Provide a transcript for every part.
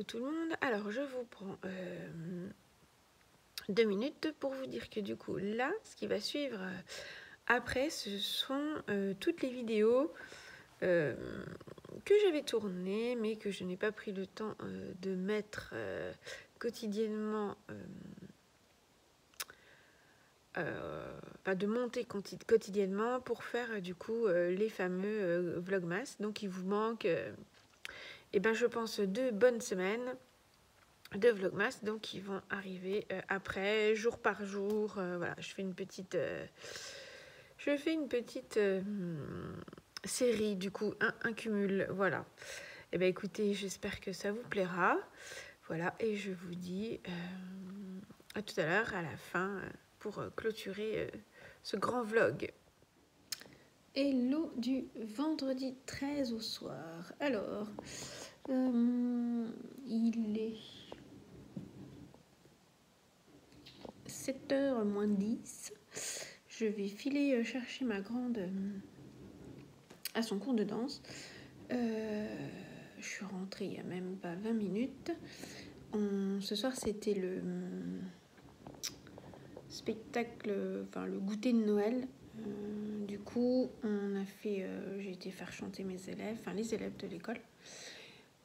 Hello tout le monde, alors je vous prends 2 minutes pour vous dire que du coup là, ce qui va suivre après, ce sont toutes les vidéos que j'avais tournées mais que je n'ai pas pris le temps de mettre quotidiennement, de monter quotidiennement pour faire du coup les fameux vlogmas. Donc il vous manque je pense 2 bonnes semaines de vlogmas, donc ils vont arriver après, jour par jour. Voilà, je fais une petite série, du coup un cumul. Voilà, et écoutez, j'espère que ça vous plaira. Voilà, et je vous dis à tout à l'heure, à la fin, pour clôturer ce grand vlog. Hello du vendredi 13 au soir. Alors, il est 7h moins 10. Je vais filer chercher ma grande à son cours de danse. Je suis rentrée il n'y a même pas 20 minutes. Ce soir, c'était le spectacle, le goûter de Noël. Du coup, j'ai été faire chanter mes élèves, les élèves de l'école.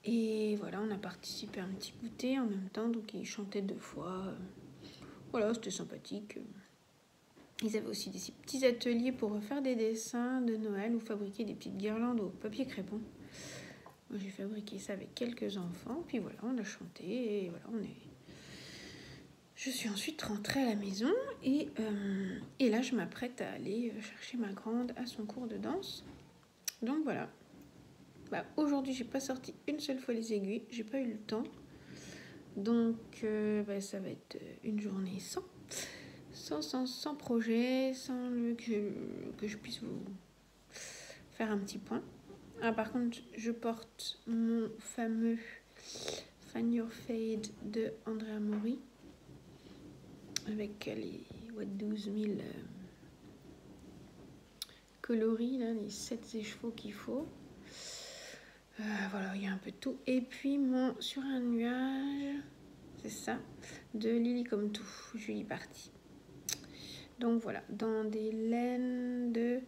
Et voilà, on a participé à un petit goûter en même temps, donc ils chantaient 2 fois. Voilà, c'était sympathique. Ils avaient aussi des petits ateliers pour faire des dessins de Noël ou fabriquer des petites guirlandes au papier crépon. Moi, j'ai fabriqué ça avec quelques enfants. Puis voilà, on a chanté et voilà, Je suis ensuite rentrée à la maison et là, je m'apprête à aller chercher ma grande à son cours de danse. Donc voilà. Aujourd'hui, j'ai pas sorti une seule fois les aiguilles. J'ai pas eu le temps. Donc, ça va être une journée sans projet, sans que je puisse vous faire un petit point. Par contre, je porte mon fameux Fan Your Fade de Andrea Mori avec les 12 000 coloris, là, les 7 écheveaux qu'il faut. Voilà, il y a un peu de tout. Et puis mon Sur un nuage, c'est ça, de Lily comme tout, Julie Party. Donc voilà, dans des laines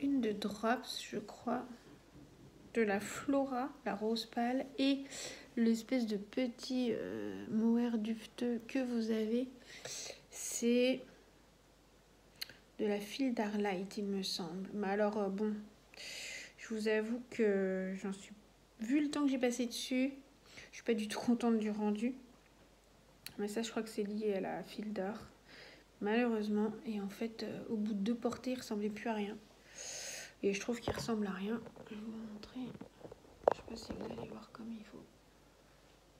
une de Drops, je crois, de la Flora, la rose pâle, et l'espèce de petit mohair duveteux que vous avez, c'est de la Field Light, il me semble. Mais alors, je vous avoue que vu le temps que j'ai passé dessus, je suis pas du tout contente du rendu. Mais ça, je crois que c'est lié à la Field Art, malheureusement. Et en fait, au bout de 2 portées, il ressemblait plus à rien. Et je trouve qu'il ressemble à rien. Je vais vous montrer. Je sais pas si vous allez voir comme il faut.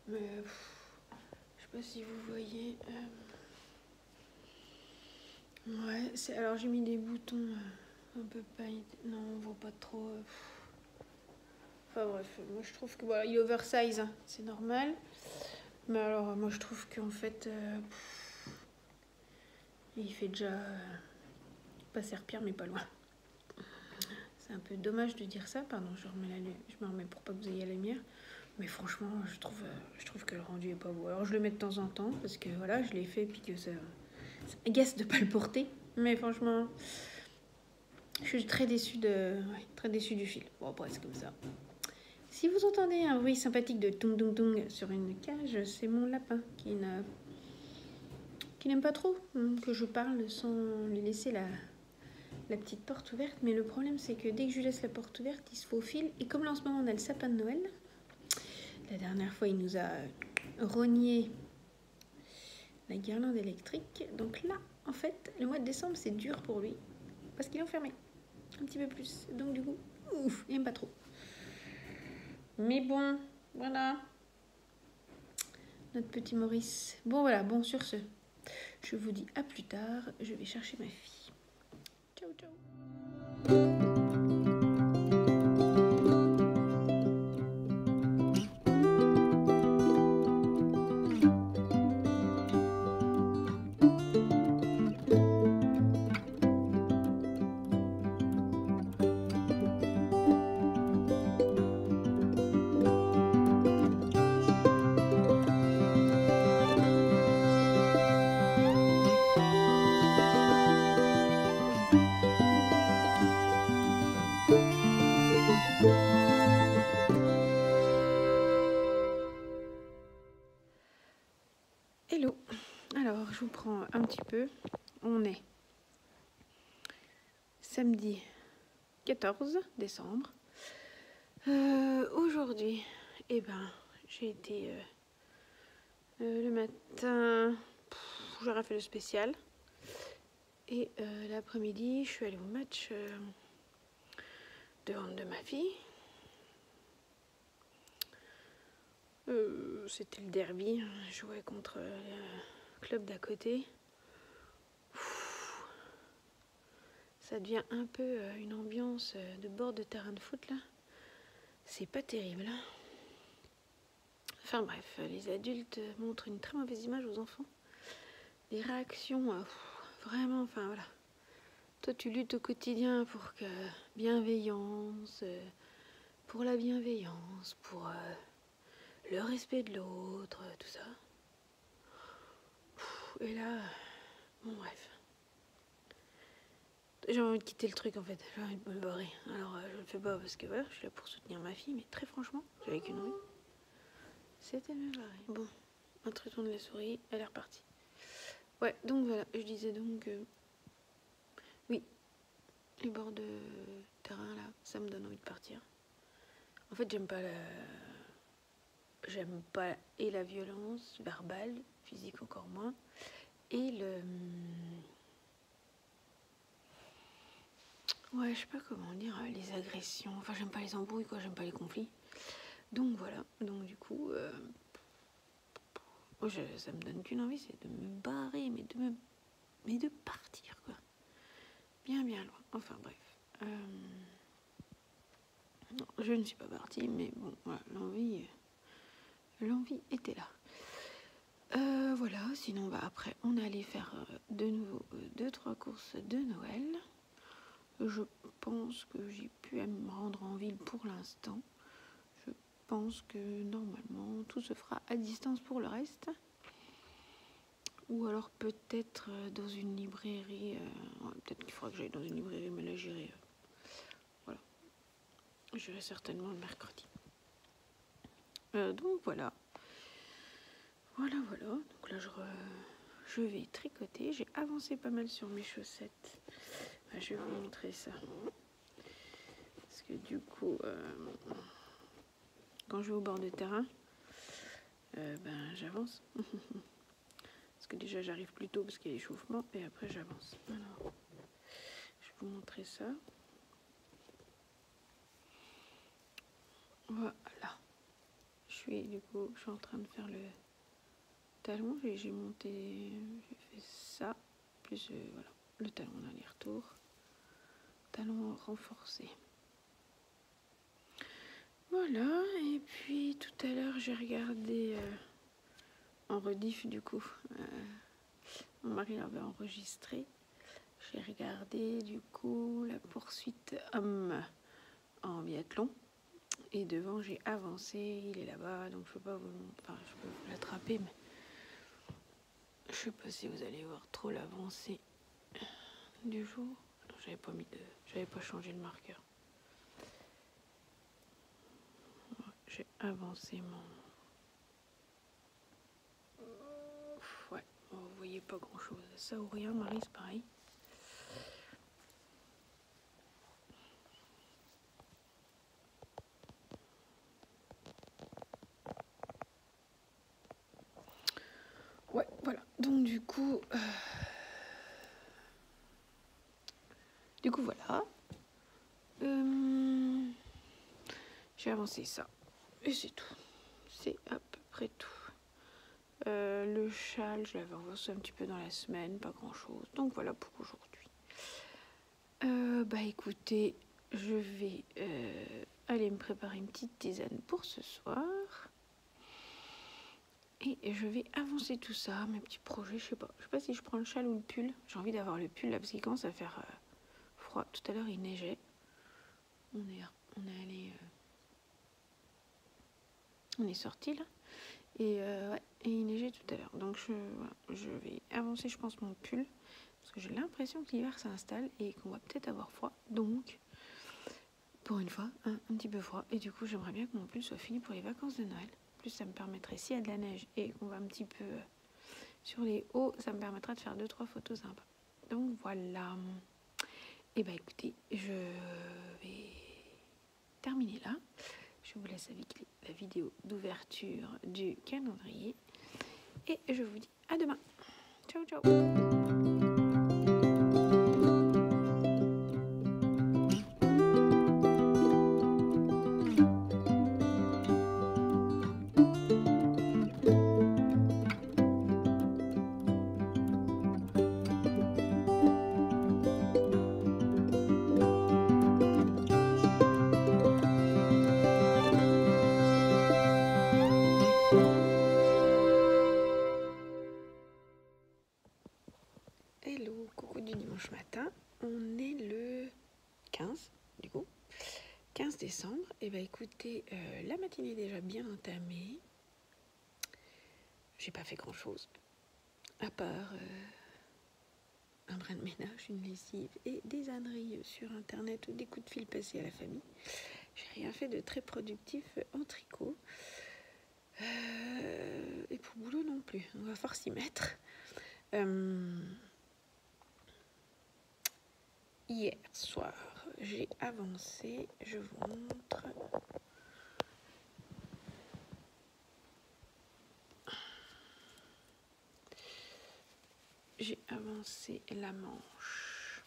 Mais je sais pas si vous voyez. Ouais, alors j'ai mis des boutons un peu pailletés. Non, on voit pas trop. Enfin bref, moi je trouve que voilà, il est oversize, hein, c'est normal. Mais alors moi je trouve qu'en fait, il fait déjà pas serpillère mais pas loin. C'est un peu dommage de dire ça, pardon, je me remets pour pas que vous ayez la lumière. Mais franchement, je trouve que le rendu est pas beau. Alors je le mets de temps en temps parce que voilà, je l'ai fait puis que ça agace de pas le porter. Mais franchement, je suis très déçue du fil. Bon, après c'est comme ça. Si vous entendez un bruit sympathique de tung tung tung sur une cage, c'est mon lapin qui n'aime pas trop que je parle sans lui laisser la petite porte ouverte. Mais le problème, c'est que dès que je lui laisse la porte ouverte, il se faufile. Et comme là en ce moment on a le sapin de Noël, la dernière fois il nous a rogné la guirlande électrique. Donc là, en fait, le mois de décembre c'est dur pour lui parce qu'il est enfermé un petit peu plus. Donc du coup, il n'aime pas trop. Mais bon, voilà. Notre petit Maurice. Bon voilà, sur ce, je vous dis à plus tard. Je vais chercher ma fille. Ciao, ciao. je vous prends un petit peu. On est samedi 14 décembre. Aujourd'hui, eh ben, j'ai été le matin, j'aurais fait le spécial. Et l'après-midi, je suis allée au match de hand de ma fille. C'était le derby, je jouais contre le club d'à côté. Ça devient un peu une ambiance de bord de terrain de foot là. C'est pas terrible. Enfin bref, les adultes montrent une très mauvaise image aux enfants. Les réactions, vraiment, enfin voilà. Toi tu luttes au quotidien pour que bienveillance, pour la bienveillance, pour le respect de l'autre, tout ça. Et là, bon bref. J'ai envie de quitter le truc en fait, j'ai envie de me barrer. Alors je le fais pas parce que voilà, je suis là pour soutenir ma fille, mais très franchement, j'avais qu'une envie. C'était me barrer. Bon, un truc tourne la souris, elle est repartie. Ouais, donc voilà, je disais donc oui, les bords de terrain là, ça me donne envie de partir. En fait, j'aime pas et la violence verbale, physique encore moins, et ouais, je sais pas comment dire, les agressions. Enfin, j'aime pas les embrouilles, quoi, j'aime pas les conflits. Donc voilà, donc du coup, ça me donne qu'une envie, c'est de me barrer, mais de partir, quoi. Bien loin. Enfin bref. Non, je ne suis pas partie, mais bon, voilà, l'envie était là. Voilà, sinon bah, après on allait faire de nouveau 2-3 courses de Noël. Je pense que j'ai pu me rendre en ville pour l'instant. Je pense que normalement tout se fera à distance pour le reste. Ou alors peut-être dans une librairie. Peut-être qu'il faudra que j'aille dans une librairie, mais là j'irai. Voilà. J'irai certainement le mercredi. Donc voilà. Voilà. Donc là je vais tricoter. J'ai avancé pas mal sur mes chaussettes. Je vais vous montrer ça. Parce que du coup, quand je vais au bord de terrain, j'avance. Parce que déjà j'arrive plus tôt parce qu'il y a l'échauffement et après j'avance. Alors, je vais vous montrer ça. Voilà. Je suis en train de faire le talon. J'ai fait ça. Plus voilà, le talon d'aller-retour. Talon renforcé. Voilà, et puis tout à l'heure j'ai regardé en rediff du coup. Mon mari avait enregistré. J'ai regardé du coup la poursuite homme en biathlon. Et devant j'ai avancé, il est là-bas, donc je peux pas je peux vous l'attraper, mais je sais pas si vous allez voir trop l'avancée du jour. Non, j'avais pas changé le marqueur. J'ai avancé ouais, vous voyez pas grand chose. Ça ou rien, Marie, c'est pareil. Ouais, voilà. Donc du coup voilà. J'ai avancé ça. Et c'est tout. C'est à peu près tout. Le châle, je l'avais avancé un petit peu dans la semaine, pas grand chose. Donc voilà pour aujourd'hui. Écoutez, je vais aller me préparer une petite tisane pour ce soir. Et je vais avancer tout ça, mes petits projets, je sais pas si je prends le châle ou le pull. J'ai envie d'avoir le pull là parce qu'il commence à faire froid. Tout à l'heure il neigeait. On est allé, on est sorti là. Et il neigeait tout à l'heure. Donc je vais avancer, je pense, mon pull. Parce que j'ai l'impression que l'hiver s'installe et qu'on va peut-être avoir froid. Donc, pour une fois, un petit peu froid. Et du coup, j'aimerais bien que mon pull soit fini pour les vacances de Noël. En plus, ça me permettrait, s'il y a de la neige et qu'on va un petit peu sur les hauts, ça me permettra de faire 2-3 photos sympas. Donc voilà. Et bah écoutez, je vais terminer là. Je vous laisse avec la vidéo d'ouverture du calendrier. Et je vous dis à demain. Ciao, ciao. Hello, coucou du dimanche matin. On est le 15, du coup. 15 décembre. Et bah écoutez, la matinée est déjà bien entamée. J'ai pas fait grand chose. À part un brin de ménage, une lessive et des âneries sur internet ou des coups de fil passés à la famille. J'ai rien fait de très productif en tricot. Et pour boulot non plus. On va fort s'y mettre. Hier soir, j'ai avancé, je vous montre. J'ai avancé la manche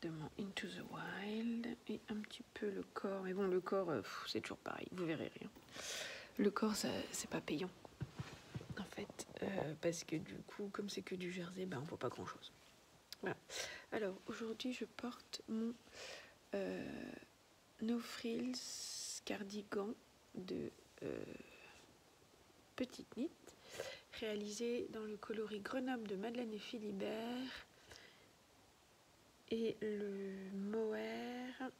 de mon Into the Wild et un petit peu le corps. Mais bon, le corps, c'est toujours pareil, vous verrez rien. Le corps, c'est pas payant. En fait, parce que du coup, comme c'est que du jersey, on voit pas grand chose. Voilà. Alors, aujourd'hui, je porte mon No Frills cardigan de Petite Knit, réalisé dans le coloris Grenoble de Madeleine et Philibert et le mohair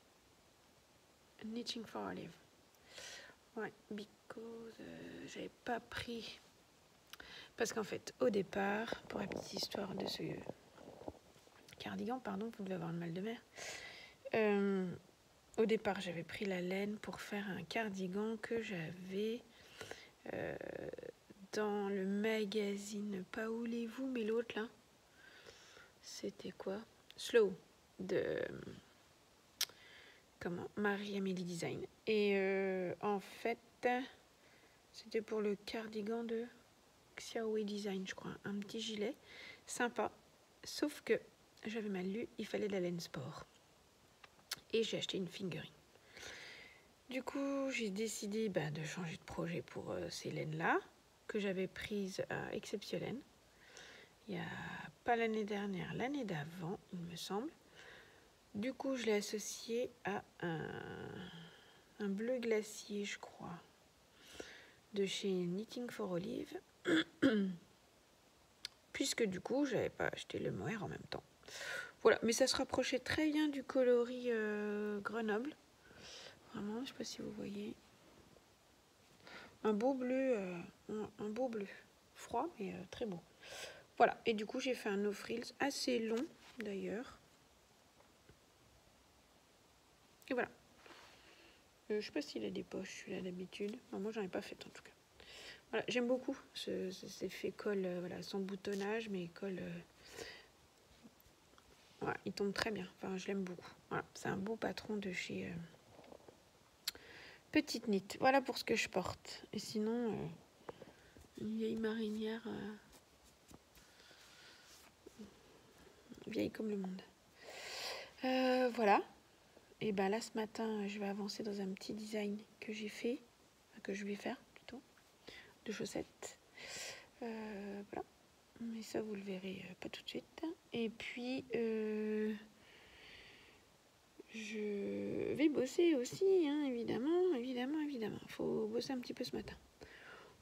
Knitting for Olive. Ouais, because j'avais pas pris. Parce qu'en fait, au départ, pour la petite histoire de ce cardigan, pardon, vous devez avoir le mal de mer. Au départ, j'avais pris la laine pour faire un cardigan que j'avais dans le magazine, pas où voulez-vous, mais l'autre là. C'était quoi? Slow, de Marie-Amélie Design. Et en fait, c'était pour le cardigan de Xiaowei Design, je crois. Un petit gilet sympa. Sauf que j'avais mal lu, il fallait de la laine sport. Et j'ai acheté une fingering. Du coup, j'ai décidé de changer de projet pour ces laines-là, que j'avais prises à Exceptiolaine. Il n'y a pas l'année dernière, l'année d'avant, il me semble. Du coup, je l'ai associé à un bleu glacier, je crois, de chez Knitting for Olive. Puisque du coup, j'avais pas acheté le mohair en même temps. Voilà, mais ça se rapprochait très bien du coloris Grenoble. Vraiment, je ne sais pas si vous voyez. Un beau bleu, froid, mais très beau. Voilà, et du coup, j'ai fait un no frills assez long, d'ailleurs. Et voilà. Je ne sais pas s'il a des poches, celui-là, d'habitude. Moi, j'en ai pas fait, en tout cas. Voilà, j'aime beaucoup cet effet col, voilà, sans boutonnage, mais col... voilà, il tombe très bien. Enfin, je l'aime beaucoup. Voilà, c'est un beau patron de chez Petite Knit. Voilà pour ce que je porte. Et sinon, une vieille marinière... vieille comme le monde. Voilà. Et là, ce matin, je vais avancer dans un petit design que j'ai fait, que je vais faire plutôt, de chaussettes. Voilà. Mais ça, vous le verrez pas tout de suite. Et puis, je vais bosser aussi, hein, évidemment. Faut bosser un petit peu ce matin.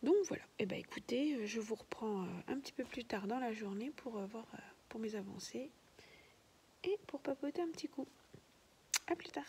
Donc voilà. Et écoutez, je vous reprends un petit peu plus tard dans la journée pour voir pour mes avancées et pour papoter un petit coup. À plus tard.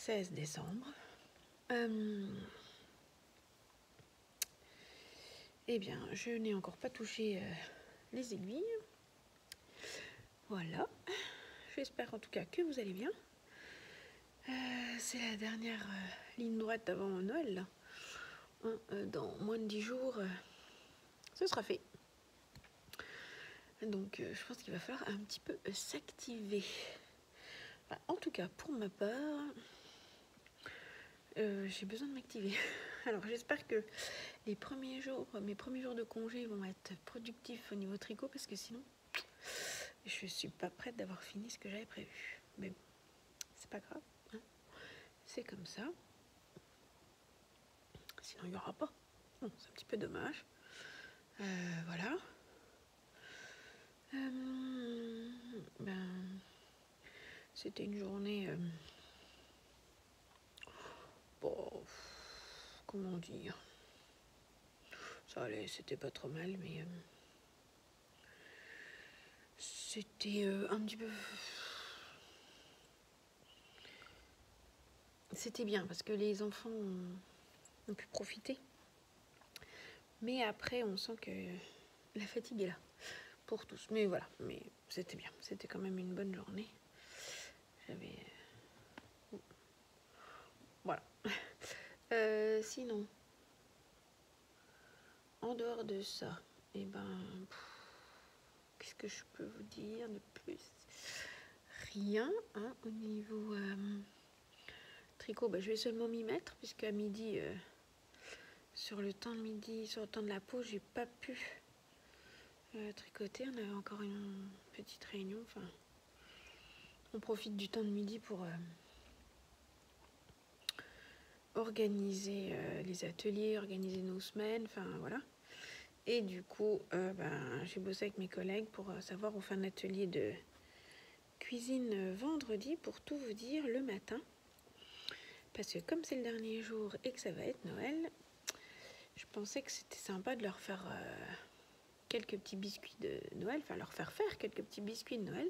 16 décembre. Eh bien, je n'ai encore pas touché les aiguilles. Voilà. J'espère en tout cas que vous allez bien. C'est la dernière ligne droite avant Noël. Là. Dans moins de 10 jours, ce sera fait. Donc, je pense qu'il va falloir un petit peu s'activer. Enfin, en tout cas, pour ma part, j'ai besoin de m'activer. Alors, j'espère que mes premiers jours de congé vont être productifs au niveau tricot, parce que sinon, je suis pas prête d'avoir fini ce que j'avais prévu. Mais bon, c'est pas grave. Hein. C'est comme ça. Sinon, il n'y aura pas. Bon, c'est un petit peu dommage. Voilà. C'était une journée... bon, comment dire, ça allait, c'était pas trop mal, mais c'était un petit peu... C'était bien, parce que les enfants ont pu profiter. Mais après, on sent que la fatigue est là, pour tous. Mais voilà, mais c'était bien, c'était quand même une bonne journée. J'avais... Voilà. Sinon, en dehors de ça, eh ben... Qu'est-ce que je peux vous dire de plus? Rien, hein, au niveau tricot. Je vais seulement m'y mettre, puisque à midi, sur le temps de midi, sur le temps de la pause, j'ai pas pu tricoter. On avait encore une petite réunion. Enfin, on profite du temps de midi pour organiser les ateliers, organiser nos semaines. Enfin, voilà. Et du coup, j'ai bossé avec mes collègues pour savoir, on fait un atelier de cuisine vendredi, pour tout vous dire, le matin. Parce que comme c'est le dernier jour et que ça va être Noël, je pensais que c'était sympa de leur faire quelques petits biscuits de Noël, enfin leur faire quelques petits biscuits de Noël.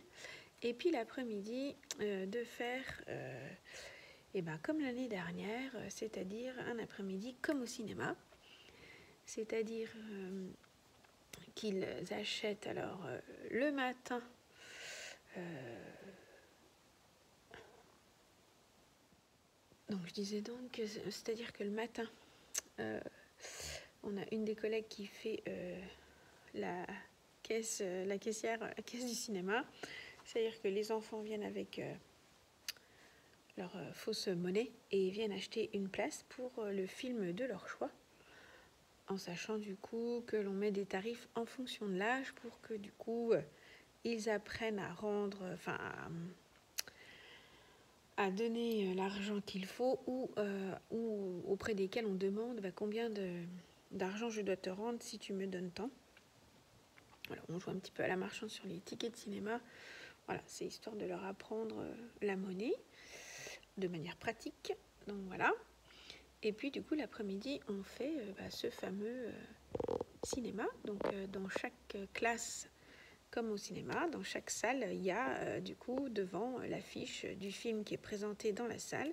Et puis l'après-midi, de faire, comme l'année dernière, c'est-à-dire un après-midi comme au cinéma. C'est-à-dire qu'ils achètent alors le matin... Donc je disais donc, c'est-à-dire que le matin, on a une des collègues qui fait la caissière, la caisse du cinéma. C'est-à-dire que les enfants viennent avec leur fausse monnaie et viennent acheter une place pour le film de leur choix, en sachant du coup que l'on met des tarifs en fonction de l'âge pour que du coup ils apprennent à rendre, enfin à donner l'argent qu'il faut, ou auprès desquels on demande combien d'argent je dois te rendre si tu me donnes tant. Alors on joue un petit peu à la marchande sur les tickets de cinéma. Voilà, c'est histoire de leur apprendre la monnaie de manière pratique. Donc voilà. Et puis du coup l'après-midi on fait ce fameux cinéma. Donc dans chaque classe, comme au cinéma, dans chaque salle, il y a du coup devant l'affiche du film qui est présenté dans la salle,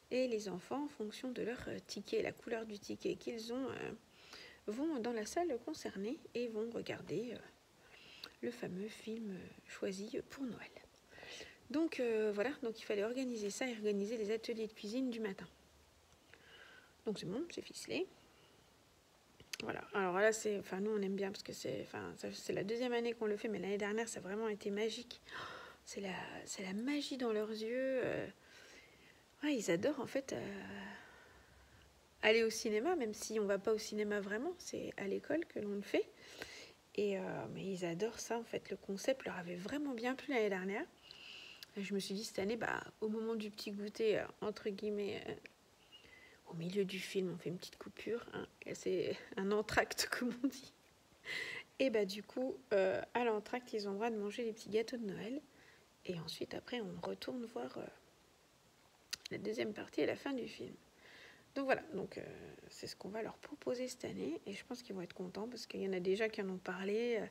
et les enfants, en fonction de leur ticket, la couleur du ticket qu'ils ont, vont dans la salle concernée et vont regarder le fameux film choisi pour Noël. Donc voilà, donc il fallait organiser ça et organiser les ateliers de cuisine du matin. Donc c'est bon, c'est ficelé. Voilà, alors là, nous on aime bien parce que c'est la deuxième année qu'on le fait, mais l'année dernière ça a vraiment été magique. C'est la magie dans leurs yeux. Ouais, ils adorent en fait aller au cinéma, même si on va pas au cinéma vraiment, c'est à l'école que l'on le fait. Mais ils adorent ça en fait, le concept leur avait vraiment bien plu l'année dernière. Et je me suis dit cette année, au moment du petit goûter, entre guillemets, au milieu du film, on fait une petite coupure, hein, c'est un entracte comme on dit. Et du coup, à l'entracte, ils ont le droit de manger les petits gâteaux de Noël. Et ensuite, après, on retourne voir la deuxième partie à la fin du film. Donc voilà, c'est ce qu'on va leur proposer cette année. Et je pense qu'ils vont être contents parce qu'il y en a déjà qui en ont parlé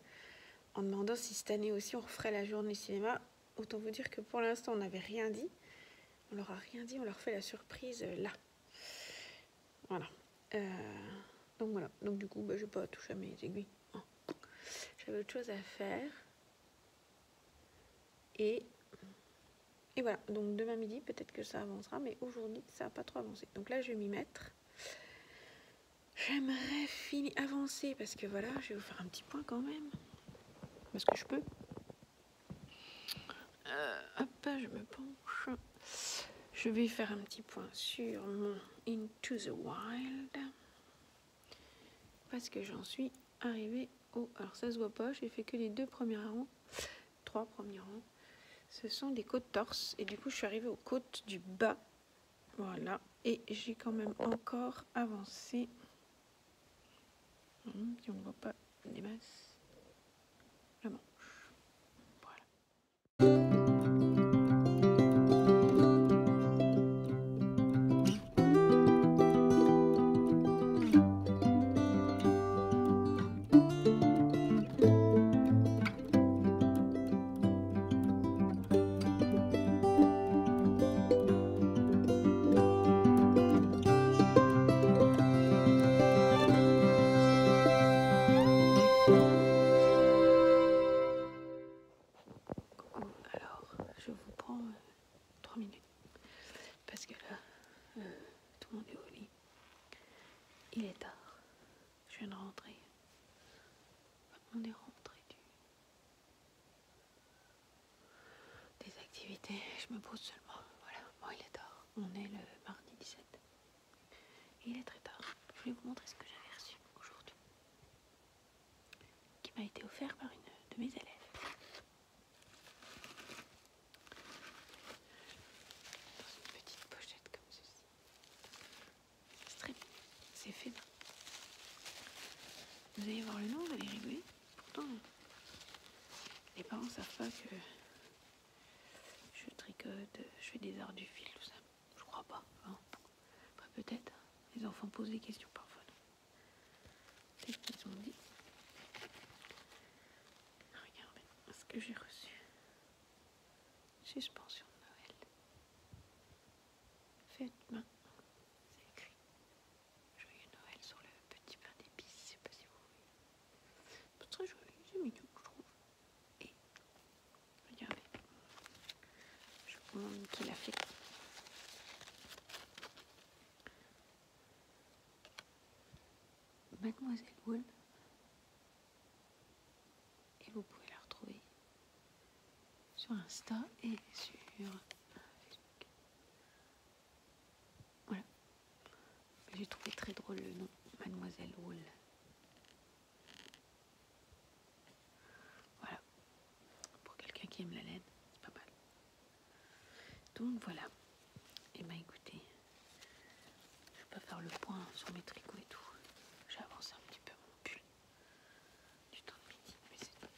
en demandant si cette année aussi on referait la journée cinéma. Autant vous dire que pour l'instant, on n'avait rien dit. On leur a rien dit, on leur fait la surprise là. Voilà. Donc voilà. Donc du coup, bah, je vais pas toucher à mes aiguilles. Oh. J'avais autre chose à faire. Et voilà. Donc demain midi, peut-être que ça avancera, mais aujourd'hui, ça n'a pas trop avancé. Donc là, je vais m'y mettre. J'aimerais avancer parce que voilà, je vais vous faire un petit point quand même. Parce que je peux. Hop, je me penche. Je vais faire un petit point sur mon Into the Wild. Parce que j'en suis arrivée au... Alors ça se voit pas, j'ai fait que les 3 premiers rangs. Ce sont des côtes torse. Et du coup, je suis arrivée aux côtes du bas. Voilà. Et j'ai quand même encore avancé. Si on ne voit pas des masses. La manche. Voilà. Je vous prends 3 minutes parce que là tout le monde est au lit, il est tard, je viens de rentrer, on est rentré des activités, je me pose seulement, voilà, bon il est tard, on est le mardi 17, il est très tard, je vais vous montrer ce que j'avais reçu aujourd'hui, qui m'a été offert par une de mes élèves. C'est fait. Vous allez voir le nom, vous allez rigoler. Pourtant, les parents savent pas que je tricote, je fais des arts du fil, tout ça. Je crois pas. Hein. Après, peut-être, les enfants posent des questions parfois. Peut-être qu'ils ont dit. Regardez ce que j'ai reçu. Suspension de Noël. Faites main. Très joli, c'est mignon, je trouve. Et regardez, je vous montre qui l'a fait. Mademoiselle Wool. Et vous pouvez la retrouver sur Insta et sur Facebook. Voilà. J'ai trouvé très drôle le nom, Mademoiselle Wool. Qui aime la laine, c'est pas mal. Donc voilà. Et ben écoutez, je vais pas faire le point sur mes tricots et tout. J'ai avancé un petit peu mon pull du temps de midi, mais c'est tout.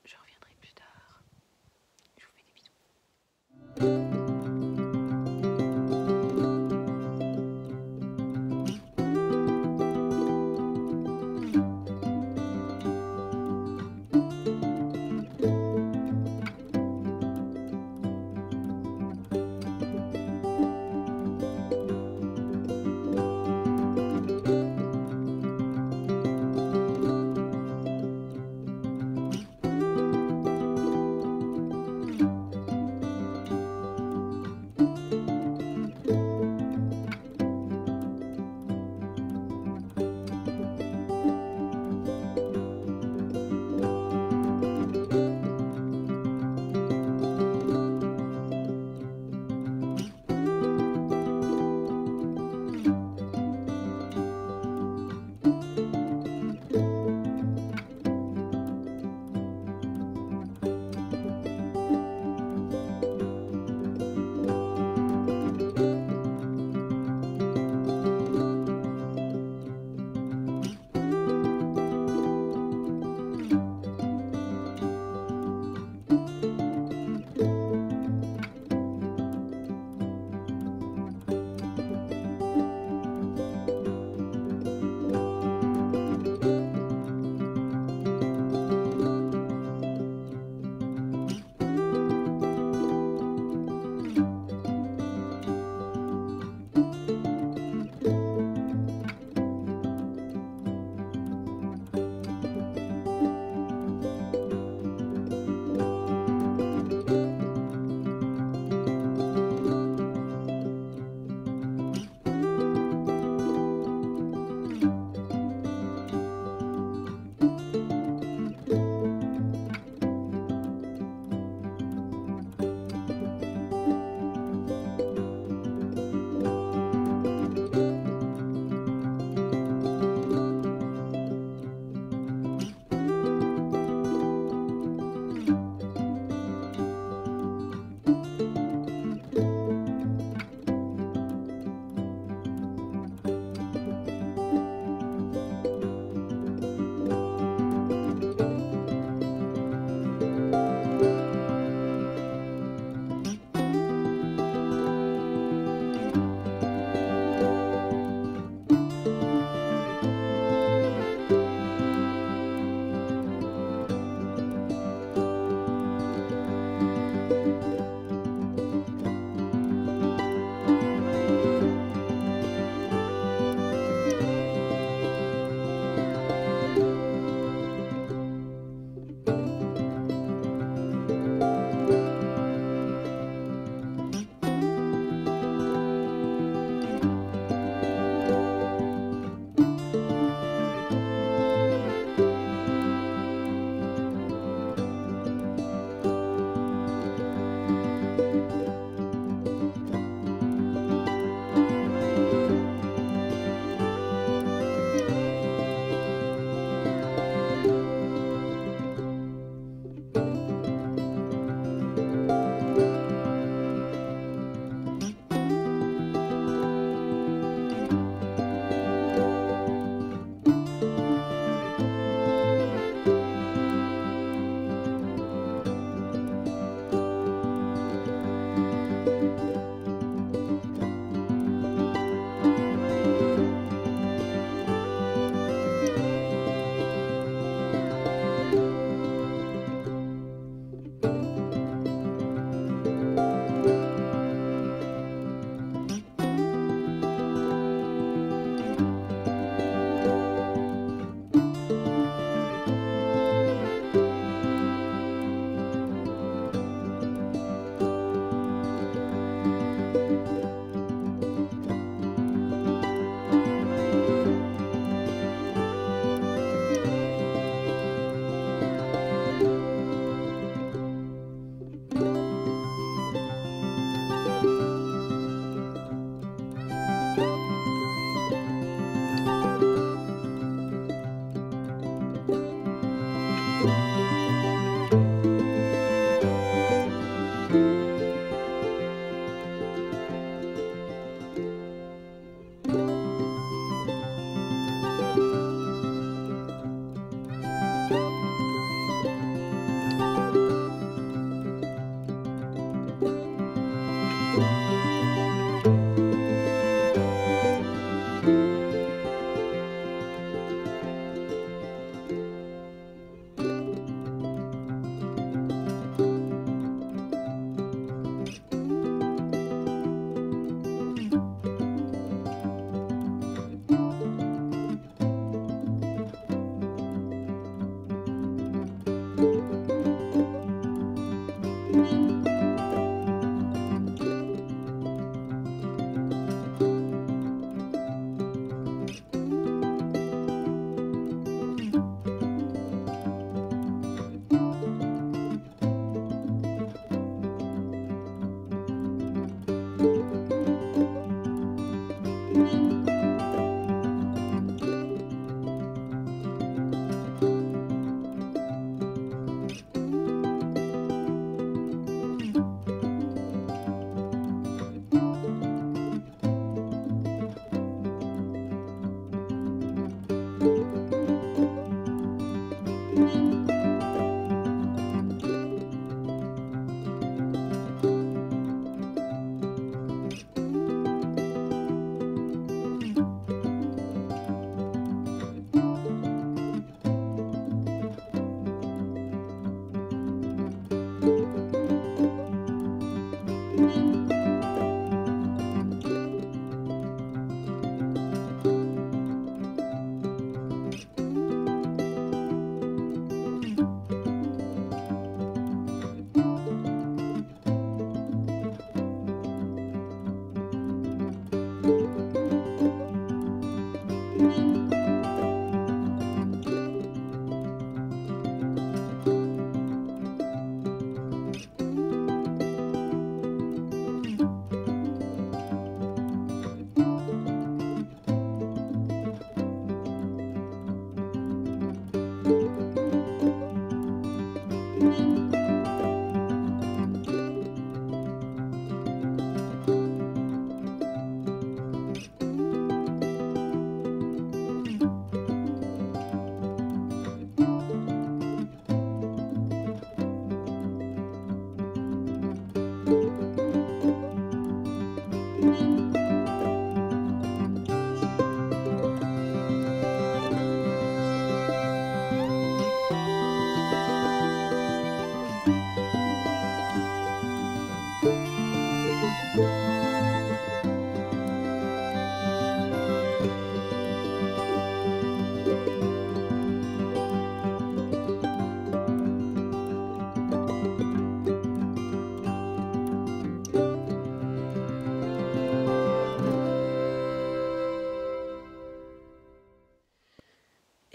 Je reviendrai plus tard. Je vous fais des bisous.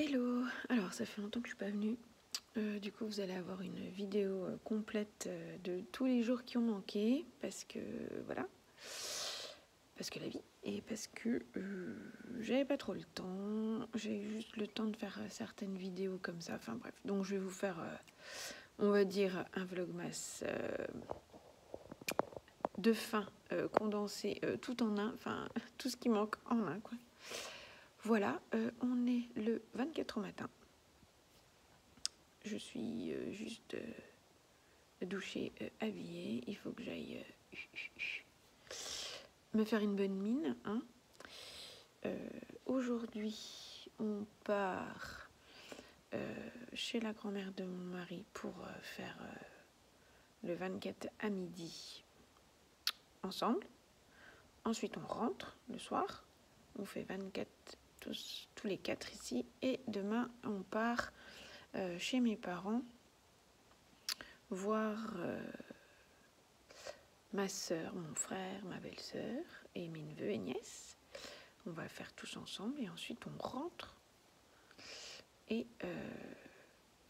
Hello, alors ça fait longtemps que je suis pas venue, du coup vous allez avoir une vidéo complète de tous les jours qui ont manqué, parce que voilà, parce que la vie, et parce que j'avais pas trop le temps, j'ai juste le temps de faire certaines vidéos comme ça, enfin bref, donc je vais vous faire, on va dire, un vlogmas de fin, condensé tout en un, enfin tout ce qui manque en un quoi. Voilà, on est le 24 au matin. Je suis juste douchée, habillée. Il faut que j'aille me faire une bonne mine. Hein. Aujourd'hui, on part chez la grand-mère de mon mari pour faire le 24 à midi ensemble. Ensuite, on rentre le soir. On fait 24 tous les 4 ici. Et demain, on part chez mes parents voir ma soeur, mon frère, ma belle-sœur et mes neveux et nièces. On va faire tous ensemble et ensuite on rentre. Et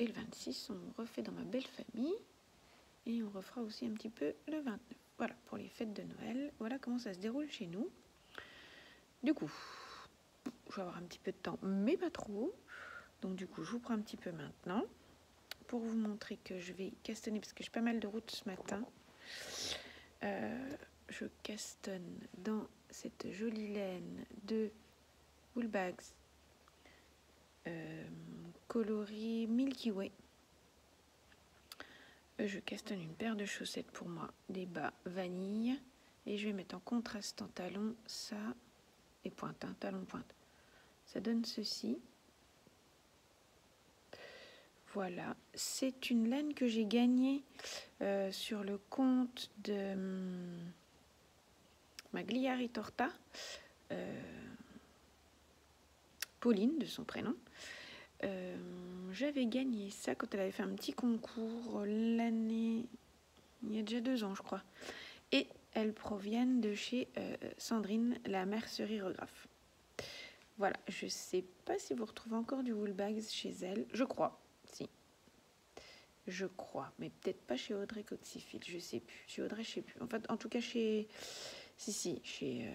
le 26, on refait dans ma belle famille et on refera aussi un petit peu le 29. Voilà, pour les fêtes de Noël. Voilà comment ça se déroule chez nous. Du coup, je vais avoir un petit peu de temps, mais pas trop. Donc du coup, je vous prends un petit peu maintenant pour vous montrer que je vais castanner, parce que j'ai pas mal de route ce matin. Je castanne dans cette jolie laine de Woolbags coloris Milky Way. Je castanne une paire de chaussettes pour moi, des bas vanille, et je vais mettre en contraste en talon ça, et pointe, hein, talon pointe. Ça donne ceci. Voilà, c'est une laine que j'ai gagnée sur le compte de Magliari Torta, Pauline de son prénom. J'avais gagné ça quand elle avait fait un petit concours l'année, il y a déjà 2 ans je crois. Et elles proviennent de chez Sandrine, la mercerierographe. Voilà, je sais pas si vous retrouvez encore du Woolbags chez elle, je crois, si. Je crois, mais peut-être pas chez Audrey Cotsifil, je sais plus. Chez Audrey, je sais plus. En fait, en tout cas, chez... Si, chez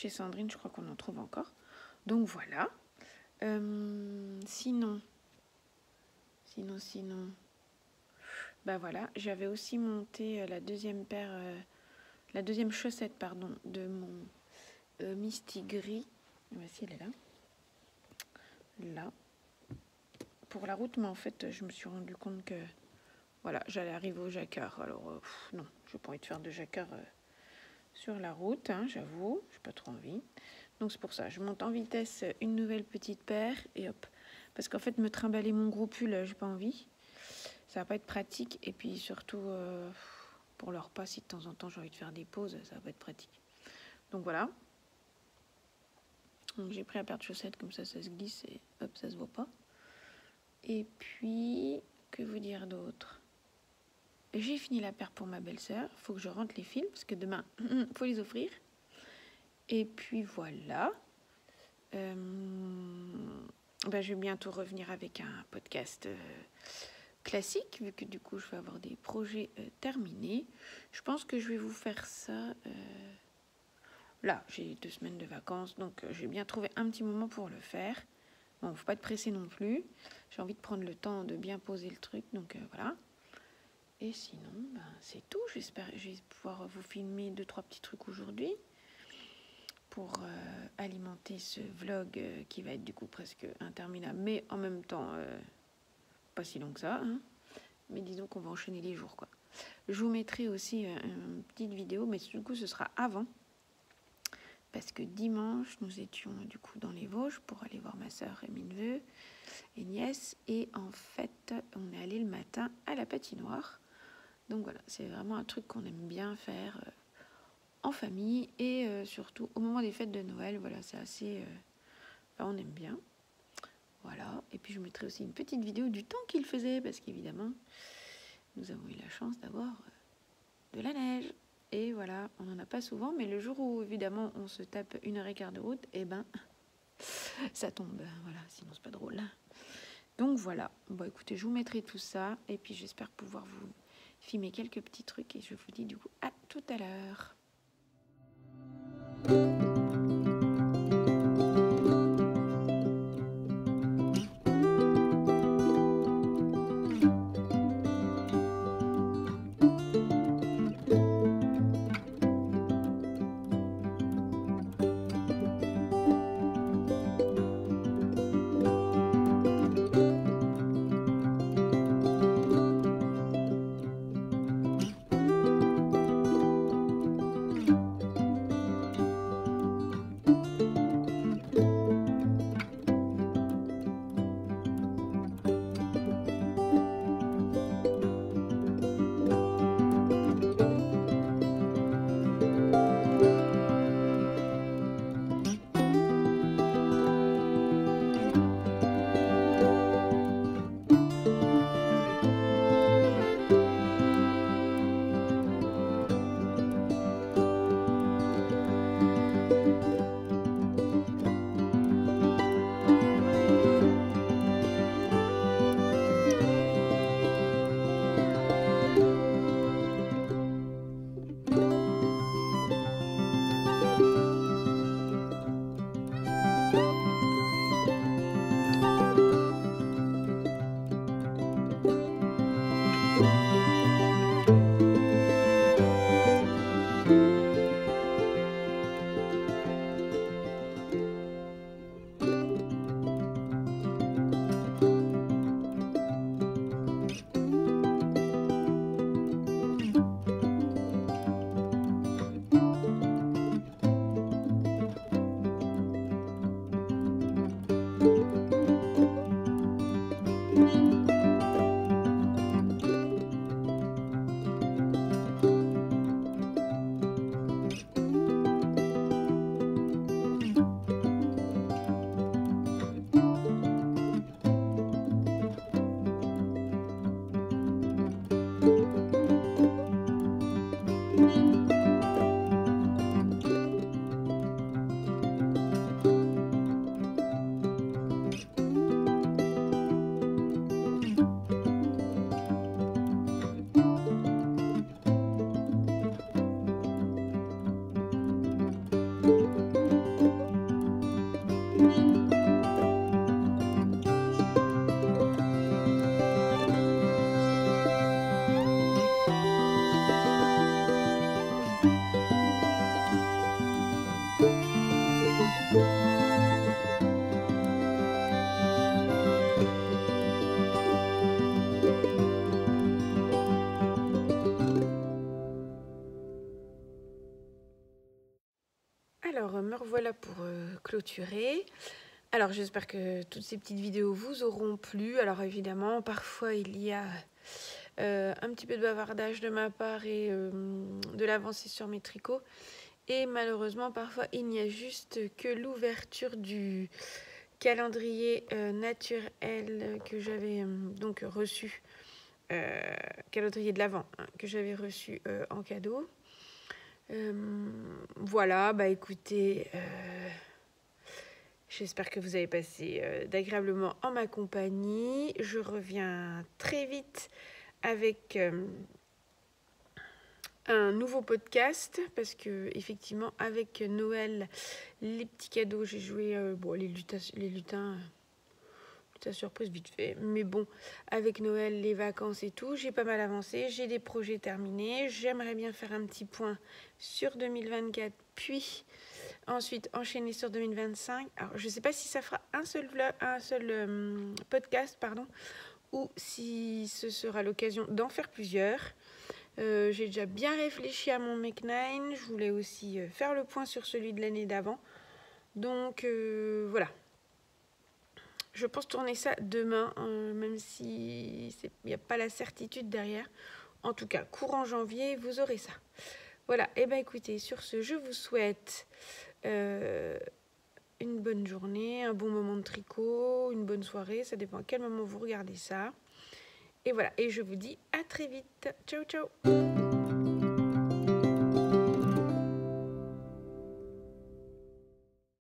Chez Sandrine, je crois qu'on en trouve encore. Donc voilà. Sinon, bah voilà, j'avais aussi monté la deuxième chaussette, pardon, de mon Misty gris. Voici, elle est là. Là. Pour la route, mais en fait, je me suis rendu compte que, voilà, j'allais arriver au jacquard. Alors, non, je n'ai pas envie de faire de jacquard sur la route, hein, j'avoue, j'ai pas trop envie. Donc c'est pour ça, je monte en vitesse une nouvelle petite paire et hop. Parce qu'en fait, me trimballer mon gros pull, j'ai pas envie. Ça va pas être pratique. Et puis surtout, pour le repas, si de temps en temps j'ai envie de faire des pauses, ça va pas être pratique. Donc voilà. Donc j'ai pris la paire de chaussettes, comme ça se glisse et hop, ça se voit pas. Et puis, que vous dire d'autre? J'ai fini la paire pour ma belle-sœur. Il faut que je rentre les fils, parce que demain, il faut les offrir. Et puis voilà. Je vais bientôt revenir avec un podcast classique, vu que du coup je vais avoir des projets terminés. Je pense que je vais vous faire ça. Là, j'ai 2 semaines de vacances, donc j'ai bien trouvé un petit moment pour le faire. Bon, faut pas être pressé non plus. J'ai envie de prendre le temps de bien poser le truc, donc voilà. Et sinon, c'est tout. J'espère que je vais pouvoir vous filmer 2-3 petits trucs aujourd'hui pour alimenter ce vlog qui va être du coup presque interminable, mais en même temps pas si long que ça, hein. Mais disons qu'on va enchaîner les jours, quoi. Je vous mettrai aussi une petite vidéo, mais du coup ce sera avant, parce que dimanche nous étions du coup dans les Vosges pour aller voir ma soeur et mes neveux et nièces, et en fait on est allé le matin à la patinoire. Donc voilà, c'est vraiment un truc qu'on aime bien faire en famille, et surtout au moment des fêtes de Noël. Voilà, c'est assez... on aime bien. Voilà, et puis je mettrai aussi une petite vidéo du temps qu'il faisait, parce qu'évidemment, nous avons eu la chance d'avoir de la neige. Et voilà, on n'en a pas souvent, mais le jour où, évidemment, on se tape 1h15 de route, ça tombe. Voilà, sinon c'est pas drôle. Donc voilà, bon écoutez, je vous mettrai tout ça, et puis j'espère pouvoir vous filmer quelques petits trucs, et je vous dis du coup à tout à l'heure. Alors, me revoilà pour clôturer. Alors, j'espère que toutes ces petites vidéos vous auront plu. Alors, évidemment, parfois, il y a un petit peu de bavardage de ma part et de l'avancée sur mes tricots. Et malheureusement, parfois, il n'y a juste que l'ouverture du calendrier naturel que j'avais donc reçu. Calendrier de l'Avent que j'avais reçu en cadeau. Voilà, bah écoutez, j'espère que vous avez passé d'agréables moments en ma compagnie. Je reviens très vite avec un nouveau podcast parce que effectivement avec Noël, les petits cadeaux, j'ai joué les lutins ta surprise vite fait, mais bon, avec Noël, les vacances et tout, j'ai pas mal avancé, j'ai des projets terminés, j'aimerais bien faire un petit point sur 2024, puis ensuite enchaîner sur 2025. Alors, je sais pas si ça fera un seul podcast, ou si ce sera l'occasion d'en faire plusieurs. J'ai déjà bien réfléchi à mon Make 9, je voulais aussi faire le point sur celui de l'année d'avant, donc voilà. Je pense tourner ça demain, même si il n'y a pas la certitude derrière. En tout cas, courant janvier, vous aurez ça. Voilà, et bien écoutez, sur ce, je vous souhaite une bonne journée, un bon moment de tricot, une bonne soirée, ça dépend à quel moment vous regardez ça. Et voilà, et je vous dis à très vite. Ciao, ciao!